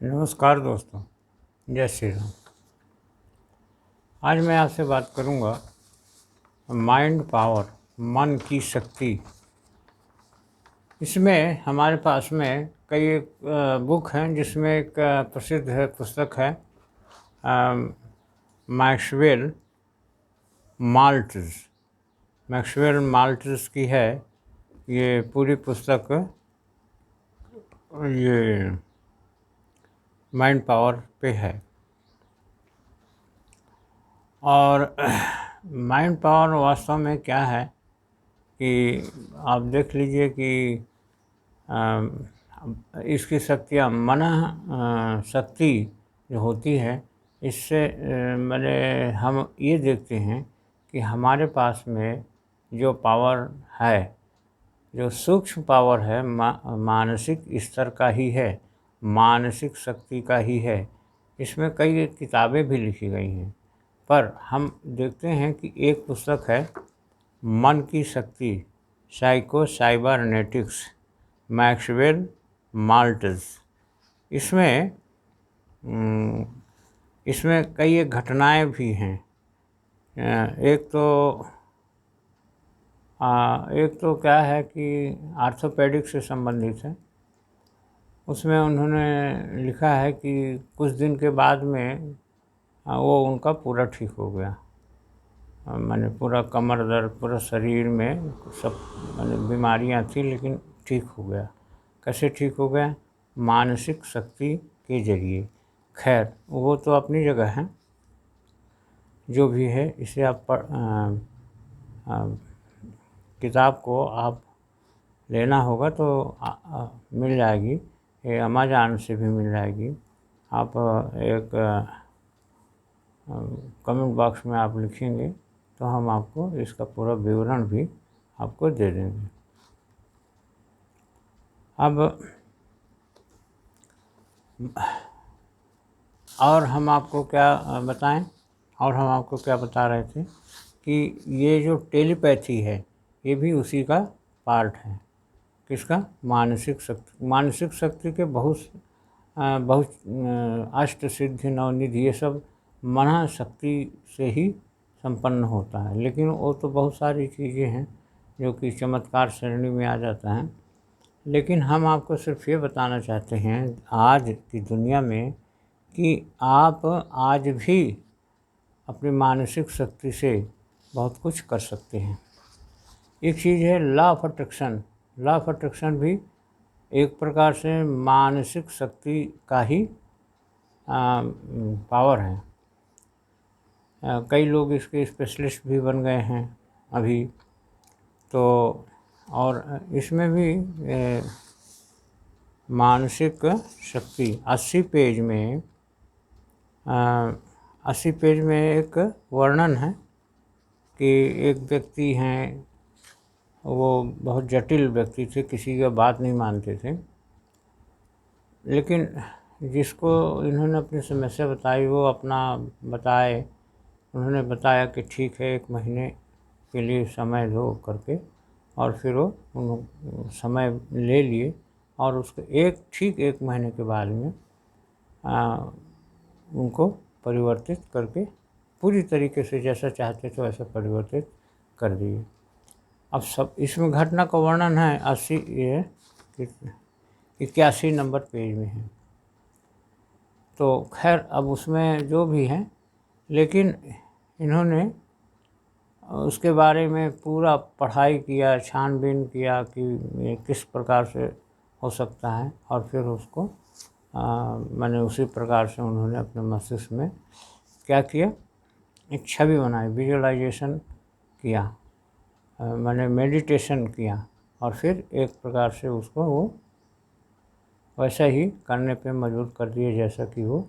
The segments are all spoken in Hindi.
नमस्कार दोस्तों, जय श्री राम। आज मैं आपसे बात करूंगा माइंड पावर, मन की शक्ति। इसमें हमारे पास में कई बुक हैं, जिसमें एक प्रसिद्ध है पुस्तक है मैक्सवेल माल्टज की है। ये पूरी पुस्तक ये माइंड पावर पे है। और माइंड पावर वास्तव में क्या है कि आप देख लीजिए कि इसकी शक्तियाँ शक्ति जो होती है, इससे मैंने हम ये देखते हैं कि हमारे पास में जो पावर है, जो सूक्ष्म पावर है, मानसिक स्तर का ही है, मानसिक शक्ति का ही है। इसमें कई किताबें भी लिखी गई हैं, पर हम देखते हैं कि एक पुस्तक है मन की शक्ति, साइको साइबरनेटिक्स, मैक्सवेल माल्टज। इसमें कई घटनाएं भी हैं। एक तो क्या है कि आर्थोपेडिक से संबंधित है। उसमें उन्होंने लिखा है कि कुछ दिन के बाद में वो उनका पूरा ठीक हो गया। मैंने पूरा कमर दर्द, पूरा शरीर में सब बीमारियां थी, लेकिन ठीक हो गया। कैसे ठीक हो गया? मानसिक शक्ति के जरिए। खैर, वो तो अपनी जगह है, जो भी है। इसे आप किताब को आप लेना होगा तो मिल जाएगी, ये अमेज़न से भी मिल जाएगी। आप एक कमेंट बॉक्स में आप लिखेंगे तो हम आपको इसका पूरा विवरण भी आपको दे देंगे। अब और हम आपको क्या बताएं, और हम आपको क्या बता रहे थे कि ये जो टेलीपैथी है, ये भी उसी का पार्ट है। किसका? मानसिक शक्ति। मानसिक शक्ति के बहुत अष्ट सिद्धि नवनिधि, ये सब मन शक्ति से ही संपन्न होता है। लेकिन वो तो बहुत सारी चीज़ें हैं जो कि चमत्कार श्रेणी में आ जाता है। लेकिन हम आपको सिर्फ ये बताना चाहते हैं आज की दुनिया में कि आप आज भी अपनी मानसिक शक्ति से बहुत कुछ कर सकते हैं। एक चीज़ है law of attraction. Law of attraction भी एक प्रकार से मानसिक शक्ति का ही पावर है। कई लोग इसके स्पेशलिस्ट भी बन गए हैं अभी तो। और इसमें भी मानसिक शक्ति 80 पेज में 80 पेज में एक वर्णन है कि एक व्यक्ति हैं, वो बहुत जटिल व्यक्ति थे, किसी का बात नहीं मानते थे। लेकिन जिसको इन्होंने अपनी समस्या बताई, वो अपना बताए। उन्होंने बताया कि ठीक है, 1 महीने के लिए समय दो करके, और फिर वो समय ले लिए। और उसको ठीक 1 महीने के बाद में उनको परिवर्तित करके पूरी तरीके से जैसा चाहते थे वैसा परिवर्तित कर दिए। अब सब इसमें घटना का वर्णन है 81 नंबर पेज में है। तो खैर, अब उसमें जो भी है, लेकिन इन्होंने उसके बारे में पूरा पढ़ाई किया, छानबीन किया कि ये किस प्रकार से हो सकता है। और फिर उसको मैंने उसी प्रकार से उन्होंने अपने मस्तिष्क में क्या किया, एक छवि बनाई, विजुअलाइजेशन किया, मैंने मेडिटेशन किया, और फिर एक प्रकार से उसको वो वैसा ही करने पे मजबूर कर दिए जैसा कि वो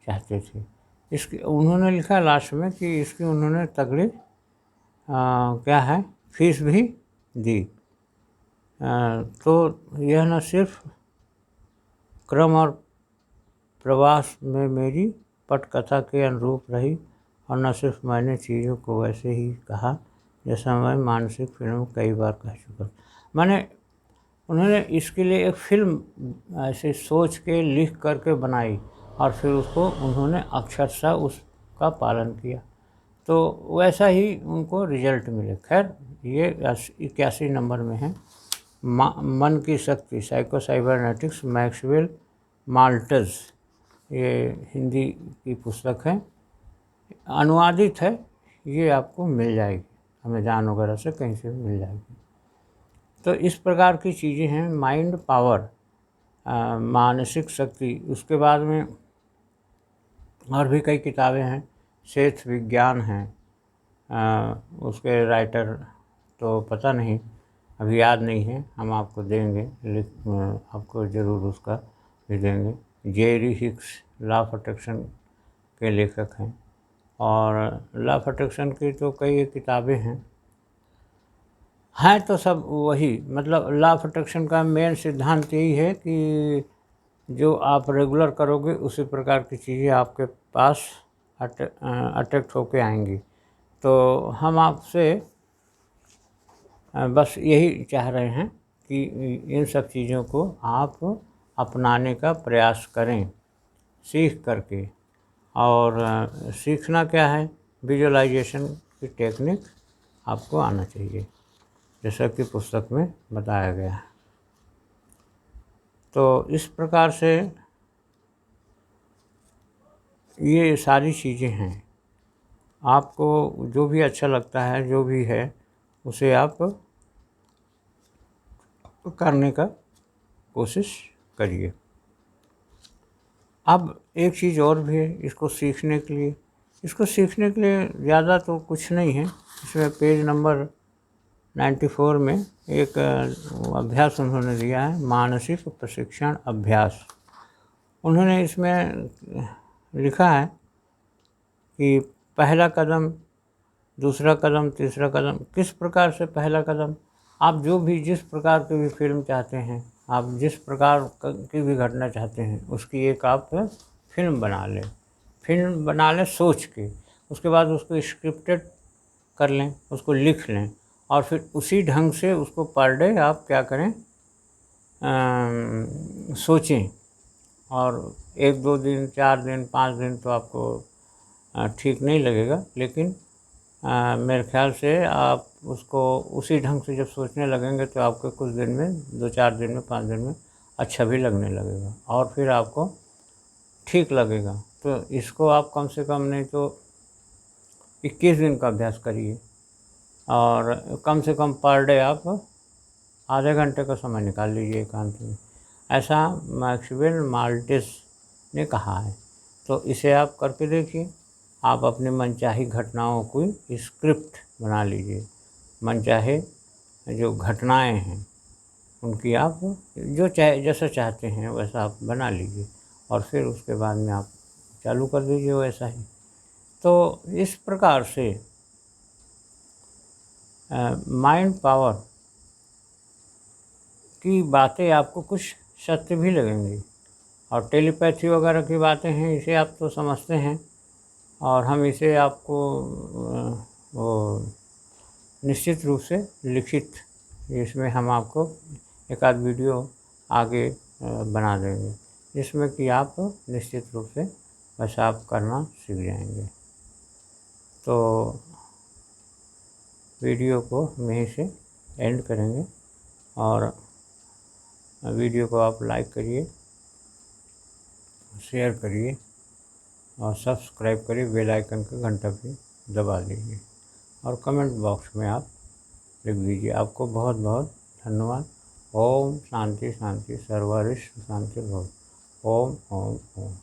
चाहते थे। इसकी उन्होंने लिखा लास्ट में कि इसकी उन्होंने तगड़ी क्या है, फीस भी दी। तो यह न सिर्फ क्रम और प्रवास में मेरी पटकथा के अनुरूप रही, और न सिर्फ मैंने चीज़ों को वैसे ही कहा जैसा मैं मानसिक फिल्म कई बार कह चुका। मैंने उन्होंने इसके लिए एक फ़िल्म ऐसे सोच के लिख करके बनाई और फिर उसको उन्होंने अक्षरशः उसका पालन किया, तो वैसा ही उनको रिजल्ट मिले। खैर ये 81 नंबर में है, मन की शक्ति, साइको साइबरनेटिक्स, मैक्सवेल माल्टज। ये हिंदी की पुस्तक है, अनुवादित है, ये आपको मिल जाएगी अमेज़ॉन वगैरह से, कहीं से भी मिल जाएगी। तो इस प्रकार की चीज़ें हैं, माइंड पावर, मानसिक शक्ति। उसके बाद में और भी कई किताबें हैं, सेठ विज्ञान हैं, उसके राइटर तो पता नहीं, अभी याद नहीं है, हम आपको देंगे, आपको ज़रूर उसका भी देंगे। Jerry Hicks law of attraction के लेखक हैं, और लॉ ऑफ अट्रैक्शन की तो कई किताबें हैं तो सब वही, मतलब लॉ ऑफ अट्रैक्शन का मेन सिद्धांत यही है कि जो आप रेगुलर करोगे उसी प्रकार की चीज़ें आपके पास अट्रैक्ट होके आएंगी। तो हम आपसे बस यही चाह रहे हैं कि इन सब चीज़ों को आप अपनाने का प्रयास करें, सीख करके। और सीखना क्या है, विजुअलाइजेशन की टेक्निक आपको आना चाहिए, जैसा कि पुस्तक में बताया गया है। तो इस प्रकार से ये सारी चीज़ें हैं, आपको जो भी अच्छा लगता है, जो भी है, उसे आप करने का कोशिश करिए। अब एक चीज़ और भी है इसको सीखने के लिए। इसको सीखने के लिए ज़्यादा तो कुछ नहीं है, इसमें पेज नंबर 94 में एक अभ्यास उन्होंने दिया है, मानसिक प्रशिक्षण अभ्यास। उन्होंने इसमें लिखा है कि पहला कदम, दूसरा कदम, तीसरा कदम। किस प्रकार से पहला कदम, आप जो भी जिस प्रकार की भी फिल्म चाहते हैं, आप जिस प्रकार की भी घटना चाहते हैं, उसकी एक आप फिल्म बना लें सोच के। उसके बाद उसको स्क्रिप्टेड कर लें, उसको लिख लें, और फिर उसी ढंग से उसको पर डे आप क्या करें, सोचें। और 1-2 दिन, 4 दिन, 5 दिन तो आपको ठीक नहीं लगेगा, लेकिन मेरे ख्याल से आप उसको उसी ढंग से जब सोचने लगेंगे तो आपको कुछ दिन में, 2-4 दिन में, 5 दिन में अच्छा भी लगने लगेगा, और फिर आपको ठीक लगेगा। तो इसको आप कम से कम नहीं तो 21 दिन का अभ्यास करिए, और कम से कम पर डे आप आधे घंटे का समय निकाल लीजिए एकांत में। ऐसा मैक्सवेल माल्टिस ने कहा है। तो इसे आप करके देखिए, आप अपनी मनचाही घटनाओं की स्क्रिप्ट बना लीजिए। मनचाहे जो घटनाएं हैं उनकी आप जो जैसा चाहते हैं वैसा आप बना लीजिए, और फिर उसके बाद में आप चालू कर दीजिए वैसा ही। तो इस प्रकार से माइंड पावर की बातें आपको कुछ सत्य भी लगेंगी, और टेलीपैथी वगैरह की बातें हैं, इसे आप तो समझते हैं, और हम इसे आपको वो निश्चित रूप से लिखित, इसमें हम आपको एक आध वीडियो आगे बना देंगे, जिसमें कि आप निश्चित रूप से बस आप करना सीख जाएंगे। तो वीडियो को हम यहीं से एंड करेंगे, और वीडियो को आप लाइक करिए, शेयर करिए, और सब्सक्राइब करिए, बेल आइकन का घंटा भी दबा दीजिए, और कमेंट बॉक्स में आप लिख दीजिए। आपको बहुत बहुत धन्यवाद। ओम शांति शांति, सर्वरिष्ट शांति भव। ओम ओम ओम।